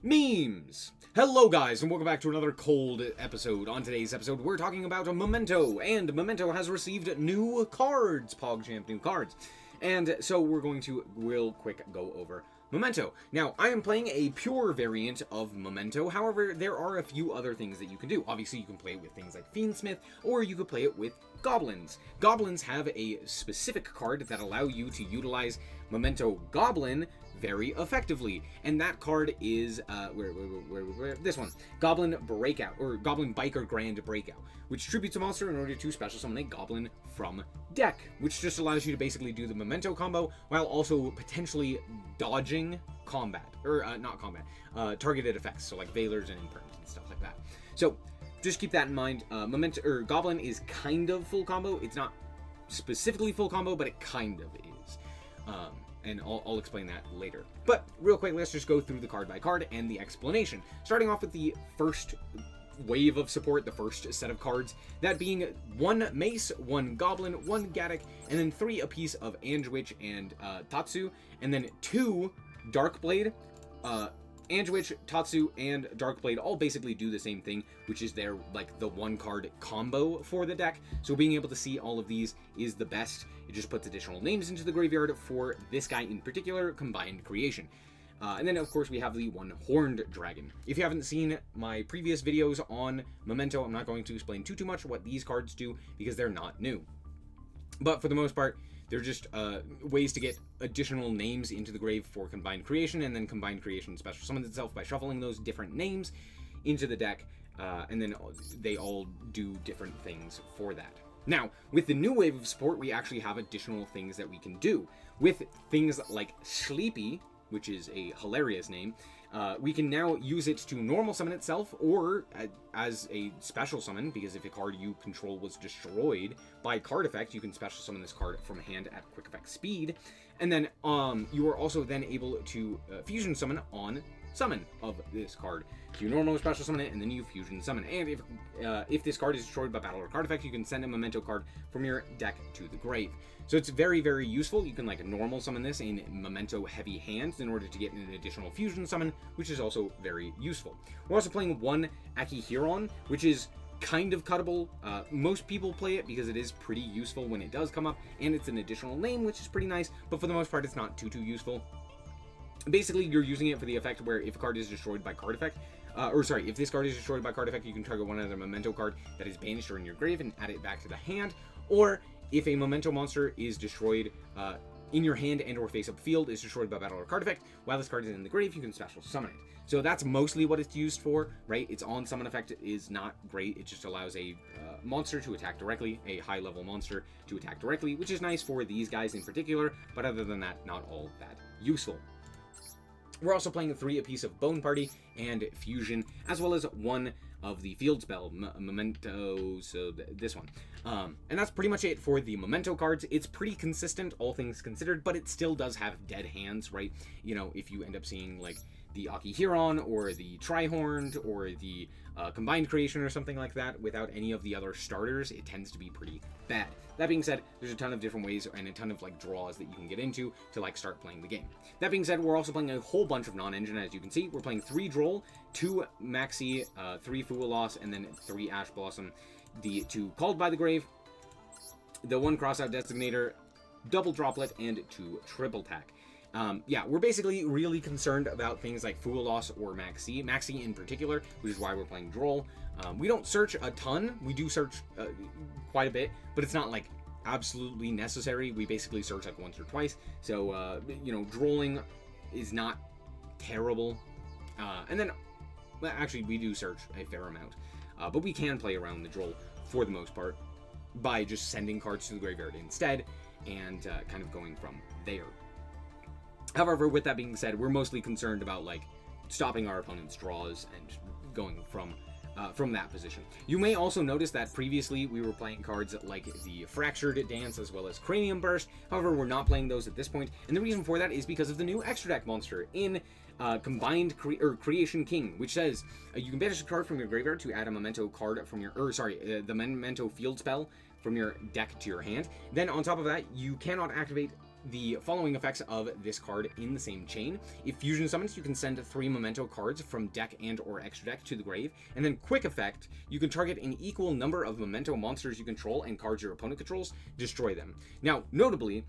Memes! Hello guys, and welcome back to another cold episode. On today's episode, we're talking about Memento, and Memento has received new cards, PogChamp new cards. And so we're going to real quick go over Memento. Now, I am playing a pure variant of Memento, however, there are a few other things that you can do. Obviously, you can play it with things like Fiendsmith, or you could play it with Goblins. Goblins have a specific card that allow you to utilize Memento Goblin very effectively, and that card is this one, Goblin Breakout, or Goblin Biker Grand Breakout, which tributes a monster in order to special summon a goblin from deck, which just allows you to basically do the Memento combo while also potentially dodging combat, or not combat, targeted effects, so like Veilers and Imperms and stuff like that. So just keep that in mind. Memento or Goblin is kind of full combo. It's not specifically full combo, but it kind of is. And I'll explain that later. But real quick, let's just go through the card by card and the explanation. Starting off with the first wave of support, the first set of cards, that being 1 Mace, 1 Goblin, 1 Gaddock, and then 3 apiece of Anjwitch and Tatsu, and then 2 Darkblade. Anjwitch, Tatsu, and Darkblade all basically do the same thing, which is their, like, the 1-card combo for the deck. So being able to see all of these is the best. It just puts additional names into the graveyard for this guy in particular, Combined Creation. And then, of course, we have the 1 Horned Dragon. If you haven't seen my previous videos on Memento, I'm not going to explain too much what these cards do, because they're not new. But for the most part, they're just ways to get additional names into the grave for Combined Creation, and then Combined Creation special summons itself by shuffling those different names into the deck, and then they all do different things for that. Now, with the new wave of support, we actually have additional things that we can do. With things like Sleepy, which is a hilarious name, we can now use it to normal summon itself, or as a special summon, because if a card you control was destroyed by card effect, you can special summon this card from hand at quick effect speed. And then you are also then able to fusion summon on summon of this card. So you normally special summon it, and then you fusion summon. And if this card is destroyed by battle or card effect, you can send a Memento card from your deck to the grave. So it's very, very useful. You can like normal summon this in Memento heavy hands in order to get an additional fusion summon, which is also very useful. We're also playing 1 Akihiron, which is kind of cuttable. Most people play it because it is pretty useful when it does come up, and it's an additional name, which is pretty nice, but for the most part, it's not too useful. Basically, you're using it for the effect where if a card is destroyed by card effect, if this card is destroyed by card effect, you can target one other Memento card that is banished or in your grave and add it back to the hand. Or if a Memento monster is destroyed in your hand and or face-up field, is destroyed by battle or card effect, while this card is in the grave, you can special summon it. So that's mostly what it's used for, right? Its on-summon effect is not great. It just allows a monster to attack directly, a high-level monster to attack directly, which is nice for these guys in particular, but other than that, not all that useful. We're also playing 3 apiece of Bone Party and Fusion, as well as 1 of the field spell, Memento, so this one. And that's pretty much it for the Memento cards. It's pretty consistent, all things considered, but it still does have dead hands, right? You know, if you end up seeing, like, the Akihiron, or the Tri-Horned, or the Combined Creation, or something like that, without any of the other starters, it tends to be pretty bad. That being said, there's a ton of different ways and a ton of like draws that you can get into to like start playing the game. That being said, we're also playing a whole bunch of non-engine, as you can see. We're playing 3 Droll, 2 Maxi, 3 Fualos, and then 3 Ash Blossom, the 2 Called by the Grave, the 1 Crossout Designator, double Droplet, and 2 Triple Tack. Yeah, we're basically really concerned about things like Fualos or Maxi in particular, which is why we're playing Droll. We don't search a ton. We do search quite a bit, but it's not like absolutely necessary. We basically search like once or twice. So, you know, drolling is not terrible. And then, well, actually, we do search a fair amount. But we can play around the Droll for the most part by just sending cards to the graveyard instead and kind of going from there. However, with that being said, we're mostly concerned about like stopping our opponent's draws and going from that position. You may also notice that previously we were playing cards like the Fractured Dance as well as Cranium Burst. However, we're not playing those at this point, and the reason for that is because of the new extra deck monster in Combined Creation King, which says you can banish a card from your graveyard to add a Memento card from your, the Memento field spell from your deck to your hand. Then on top of that, you cannot activate the following effects of this card in the same chain. If fusion summons, you can send 3 Memento cards from deck and or extra deck to the grave. And then quick effect, you can target an equal number of Memento monsters you control and cards your opponent controls, destroy them. Now, notably,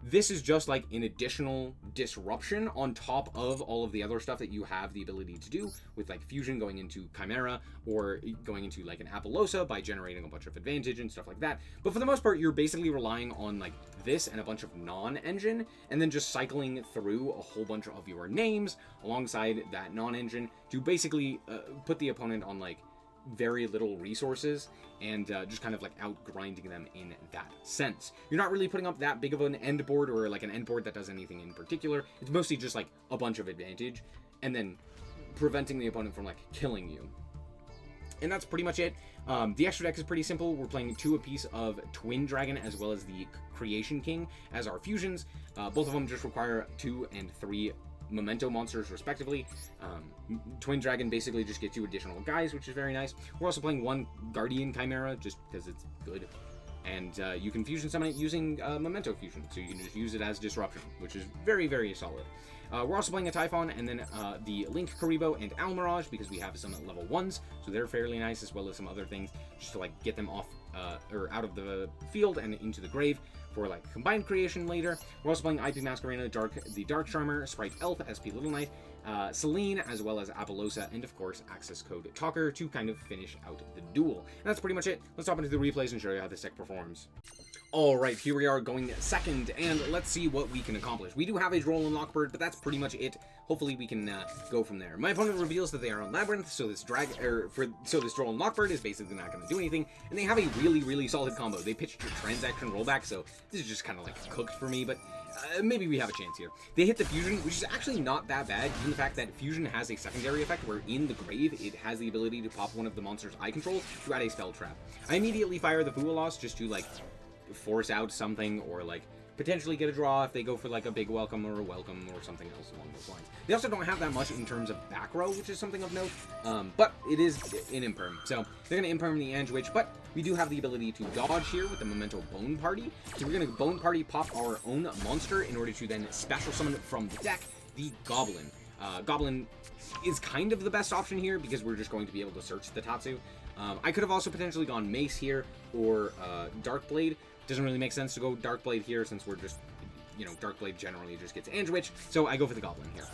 this is just like an additional disruption on top of all of the other stuff that you have the ability to do with like fusion going into Chimera or going into like an Appaloosa by generating a bunch of advantage and stuff like that. But for the most part, you're basically relying on like this and a bunch of non-engine and then just cycling through a whole bunch of your names alongside that non-engine to basically put the opponent on like very little resources and just kind of like out grinding them in that sense. You're not really putting up that big of an end board or like an end board that does anything in particular. It's mostly just like a bunch of advantage and then preventing the opponent from like killing you. And that's pretty much it. The extra deck is pretty simple. We're playing 2 apiece of Twin Dragon as well as the Creation King as our fusions. Both of them just require 2 and 3 Memento monsters respectively. Twin Dragon basically just gets you additional guys, which is very nice. We're also playing 1 Guardian Chimera just because it's good, and you can fusion summon it using Memento fusion, so you can just use it as disruption, which is very, very solid. We're also playing a Typhon and then the Link Karibo and Almirage because we have some at level 1s, so they're fairly nice, as well as some other things just to like get them off or out of the field and into the grave for like combined creation later. We're also playing IP Masquerena, the Dark Charmer, Sprite Elf, SP Little Knight, Celine, as well as Appaloosa, and of course Access Code Talker to kind of finish out the duel. And that's pretty much it. Let's hop into the replays and show you how this deck performs. Alright, here we are going second, and let's see what we can accomplish. We do have a Droll and Lockbird, but that's pretty much it. Hopefully we can go from there. My opponent reveals that they are on Labyrinth, so this Droll and Lockbird is basically not going to do anything, and they have a really, really solid combo. They pitched a transaction rollback, so this is just kind of like cooked for me, but maybe we have a chance here. They hit the fusion, which is actually not that bad, given the fact that fusion has a secondary effect where in the grave it has the ability to pop one of the monsters I control to add a spell trap. I immediately fire the Fualos just to like force out something or like potentially get a draw if they go for like a big welcome or a welcome or something else along those lines. They also don't have that much in terms of back row, which is something of note, but it is an imperm, so they're going to imperm the Ange Witch, but we do have the ability to dodge here with the Memento Bone Party, so we're going to Bone Party pop our own monster in order to then special summon from the deck the Goblin. Goblin is kind of the best option here because we're just going to be able to search the Tatsu. I could have also potentially gone Mace here or Darkblade. Doesn't really make sense to go Darkblade here since we're just, you know, Darkblade generally just gets Ange Witch, so I go for the Goblin here.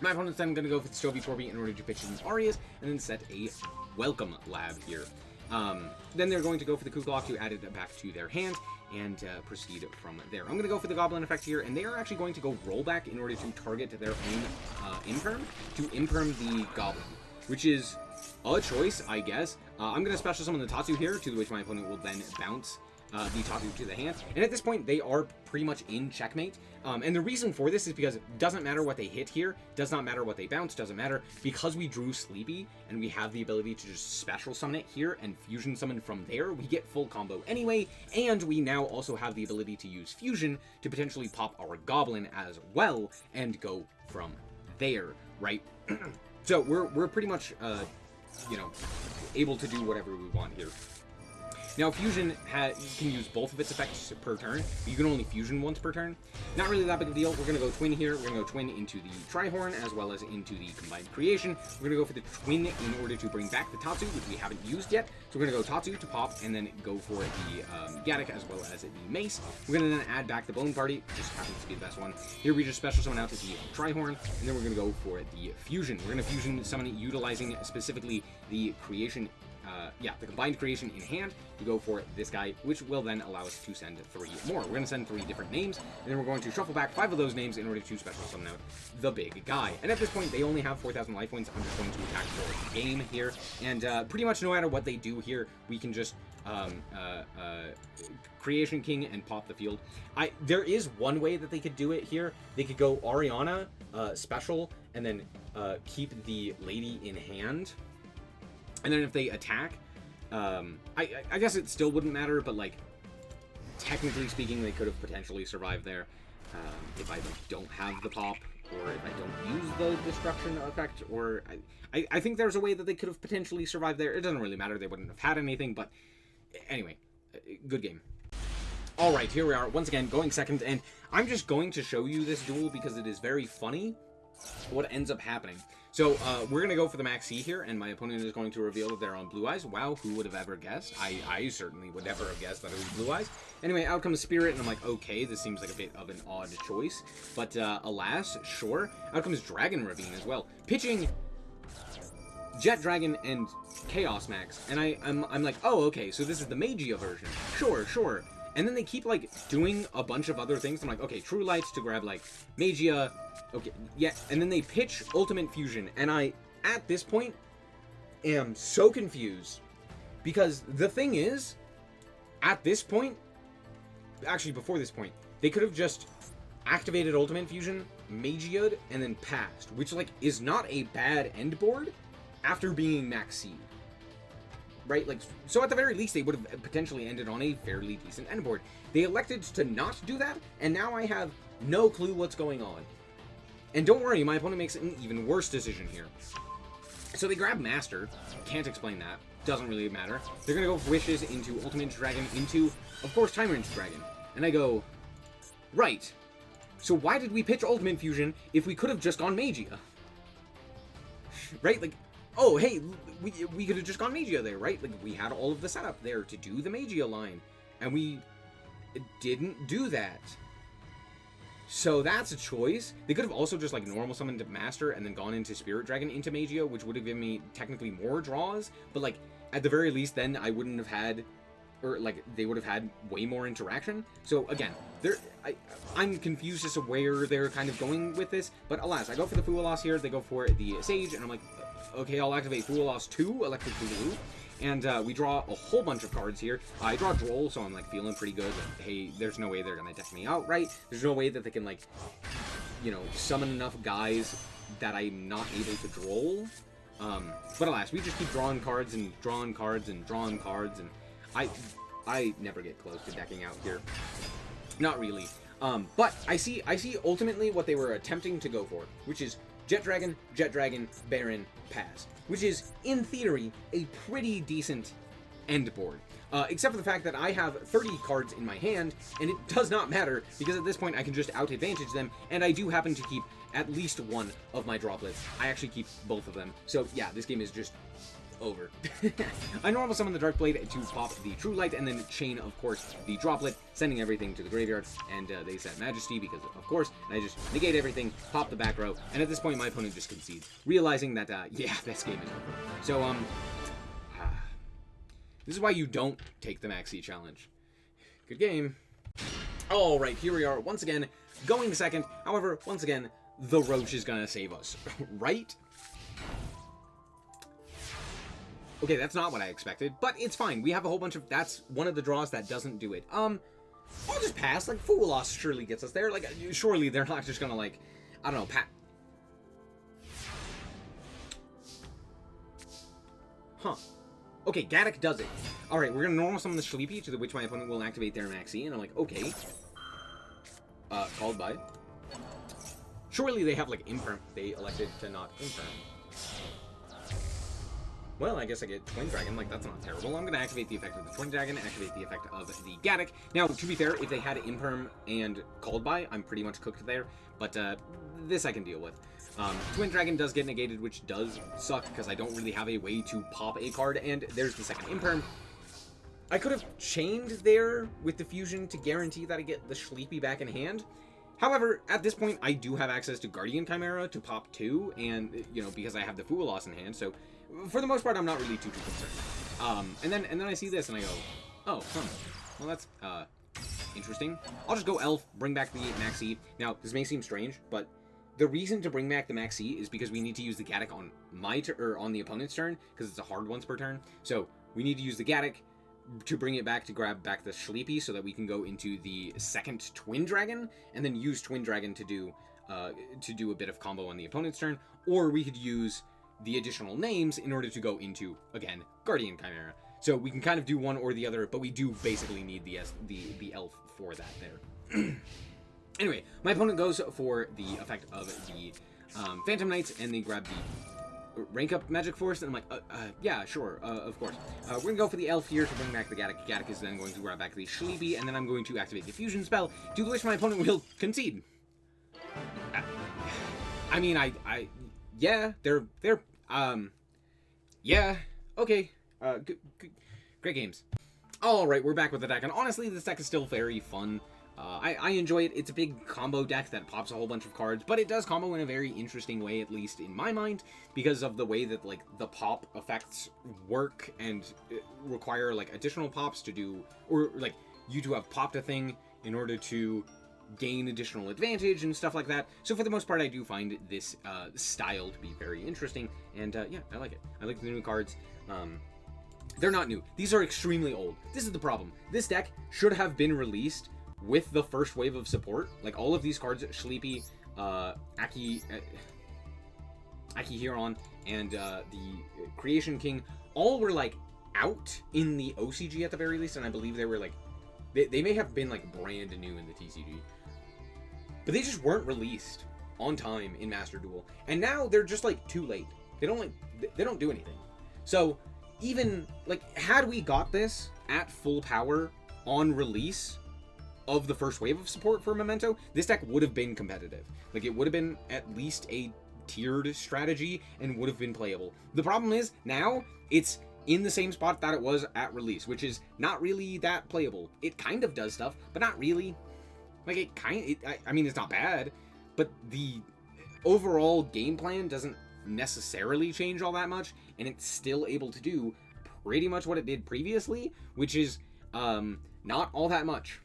My opponent's then going to go for the Stovey Torby in order to pitch some Arias and then set a Welcome Lab here. Then they're going to go for the Kuklok to add it back to their hand and proceed from there. I'm going to go for the Goblin effect here, and they are actually going to go rollback in order to target their own imperm, to imperm the Goblin, which is a choice, I guess. I'm going to special summon the Tatsu here, to which my opponent will then bounce the Tatsu to the hand. And at this point, they are pretty much in checkmate. And the reason for this is because it doesn't matter what they hit here, does not matter what they bounce, doesn't matter. Because we drew Sleepy, and we have the ability to just special summon it here and fusion summon from there, we get full combo anyway, and we now also have the ability to use fusion to potentially pop our Goblin as well and go from there, right? So we're pretty much, you know, able to do whatever we want here. Now, Fusion can use both of its effects per turn, but you can only Fusion once per turn. Not really that big of a deal. We're going to go Twin here. We're going to go Twin into the Trihorn, as well as into the Combined Creation. We're going to go for the Twin in order to bring back the Tatsu, which we haven't used yet. So we're going to go Tatsu to pop, and then go for the Gaddock, as well as the Mace. We're going to then add back the Bone Party, which just happens to be the best one. Here we just special summon out to the Trihorn, and then we're going to go for the Fusion. We're going to Fusion summon it utilizing specifically the Creation, the Combined Creation in hand to go for this guy, which will then allow us to send 3 more. We're going to send 3 different names, and then we're going to shuffle back 5 of those names in order to special summon out the big guy. And at this point, they only have 4,000 life points. I'm just going to attack for the game here, and pretty much no matter what they do here, we can just Creation King and pop the field. There is one way that they could do it here. They could go Ariana, special, and then keep the lady in hand. And then if they attack, I guess it still wouldn't matter, but like technically speaking, they could have potentially survived there if I don't have the pop, or if I don't use the destruction effect, or I think there's a way that they could have potentially survived there. It doesn't really matter. They wouldn't have had anything, but anyway, good game. Alright, here we are, once again, going second, and I'm just going to show you this duel because it is very funny what ends up happening. So, we're going to go for the Max C here, and my opponent is going to reveal that they're on Blue Eyes. Wow, who would have ever guessed? I certainly would never have guessed that it was Blue Eyes. Anyway, out comes Spirit, and I'm like, okay, this seems like a bit of an odd choice. But, alas, sure. Out comes Dragon Ravine as well. Pitching Jet Dragon and Chaos Max, and I'm like, oh, okay, so this is the Magia version. Sure, sure. And then they keep, like, doing a bunch of other things. I'm like, okay, True Lights to grab, like, Magia. Okay, yeah. And then they pitch Ultimate Fusion. And I, at this point, am so confused. Because the thing is, at this point, actually, before this point, they could have just activated Ultimate Fusion, Magia'd, and then passed. Which, like, is not a bad end board after being Max Seed. Right? Like, so at the very least, they would have potentially ended on a fairly decent end board. They elected to not do that, and now I have no clue what's going on. And don't worry, my opponent makes an even worse decision here. So they grab Master. Can't explain that. Doesn't really matter. They're going to go Wishes into Ultimate Dragon into, of course, Time Range Dragon. And I go, right. So why did we pitch Ultimate Fusion if we could have just gone Magia? Right? Like, oh, hey, we could have just gone Magia there, right? Like, we had all of the setup there to do the Magia line, and we didn't do that. So that's a choice. They could have also just, like, normal summoned Master and then gone into Spirit Dragon into Magia, which would have given me technically more draws, but, like, at the very least, then I wouldn't have had, or, like, they would have had way more interaction. So, again, I'm confused as to where they're kind of going with this, but alas, I go for the Fualas here, they go for the Sage, and I'm like, okay, I'll activate Fualas 2, Electric Boogaloo, and we draw a whole bunch of cards here. I draw Droll, so I'm, like, feeling pretty good that, hey, there's no way they're gonna deck me out, right? There's no way that they can, like, you know, summon enough guys that I'm not able to Droll. But alas, we just keep drawing cards and drawing cards and drawing cards, and I never get close to decking out here. Not really. But I see ultimately what they were attempting to go for, which is Jet Dragon, Baron, Pass. Which is, in theory, a pretty decent end board. Except for the fact that I have 30 cards in my hand, and it does not matter, because at this point I can just out-advantage them, and I do happen to keep at least one of my droplets. I actually keep both of them. So yeah, this game is just over. I normal summon the Dark Blade to pop the True Light, and then chain, of course, the droplet, sending everything to the graveyard, and they set Majesty, because, of course, and I just negate everything, pop the back row, and at this point, my opponent just concedes, realizing that, yeah, this game is over. So, this is why you don't take the Maxi Challenge. Good game. Alright, here we are, once again, going second. However, once again, the Roach is gonna save us, right? Okay, that's not what I expected, but it's fine. We have a whole bunch of... That's one of the draws that doesn't do it. I'll just pass. Like, Fualas surely gets us there. Like, surely they're not just gonna, like... I don't know, Huh. Okay, Gaddock does it. Alright, we're gonna normal summon the Sleepy, to which my opponent will activate their Maxi, and I'm like, okay. Called by. Surely they have, like, Imperm. They elected to not Imperm. Well, I guess I get Twin Dragon, like, that's not terrible. I'm going to activate the effect of the Twin Dragon, activate the effect of the Gaddock. Now, to be fair, if they had Imperm and Called By, I'm pretty much cooked there, but this I can deal with. Twin Dragon does get negated, which does suck, because I don't really have a way to pop a card, and there's the second Imperm. I could have chained there with the Fusion to guarantee that I get the Sleepy back in hand. However, at this point, I do have access to Guardian Chimera to pop 2, and, you know, because I have the Fualas in hand, so... For the most part, I'm not really too concerned. And then I see this and I go, oh, well, that's interesting. I'll just go Elf, bring back the Maxi. Now, this may seem strange, but the reason to bring back the Maxi is because we need to use the Gaddock on on the opponent's turn, because it's a hard once per turn. So we need to use the Gaddock to bring it back to grab back the Sleepy, so that we can go into the second Twin Dragon, and then use Twin Dragon to do a bit of combo on the opponent's turn, or we could use the additional names in order to go into, again, Guardian Chimera. So we can kind of do one or the other, but we do basically need the Elf for that there. Anyway, my opponent goes for the effect of the Phantom Knights, and they grab the rank up Magic Force, and I'm like, yeah, sure, of course. We're gonna go for the Elf here to bring back the Gaddock. Gaddock is then going to grab back the Sleepy, and then I'm going to activate the Fusion spell. Do the wish my opponent will concede. I mean, yeah, yeah, okay, great games. Alright, we're back with the deck, and honestly, this deck is still very fun. I enjoy it. It's a big combo deck that pops a whole bunch of cards, but it does combo in a very interesting way, at least in my mind, because of the way that, like, the pop effects work and require, like, additional pops to do, or, like, you to have popped a thing in order to gain additional advantage and stuff like that. So for the most part, I do find this style to be very interesting, and yeah, I like it. I like the new cards. They're not new. These are extremely old. This is the problem. This deck should have been released with the first wave of support. Like, all of these cards, Sleepy, Aki Huron, and the Creation King, all were, like, out in the OCG at the very least, and I believe they were, like, they may have been, like, brand new in the TCG. But they just weren't released on time in Master Duel. And now they're just, like, too late. They don't do anything. So, even, like, had we got this at full power on release of the first wave of support for Memento, this deck would have been competitive. Like, it would have been at least a tiered strategy and would have been playable. The problem is, now, it's in the same spot that it was at release, which is not really that playable. It kind of does stuff, but not really. Like, I mean, it's not bad, but the overall game plan doesn't necessarily change all that much, and it's still able to do pretty much what it did previously, which is not all that much.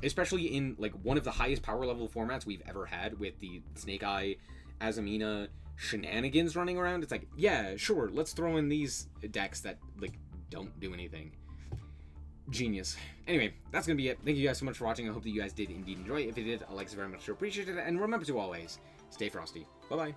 Especially in, like, one of the highest power level formats we've ever had, with the Snake Eye, Azamina shenanigans running around. It's like, yeah, sure, let's throw in these decks that, like, don't do anything. Genius. Anyway, that's gonna be it. Thank you guys so much for watching. I hope that you guys did indeed enjoy it. If you did, a like is very much appreciated, and remember to always stay frosty. Bye-bye.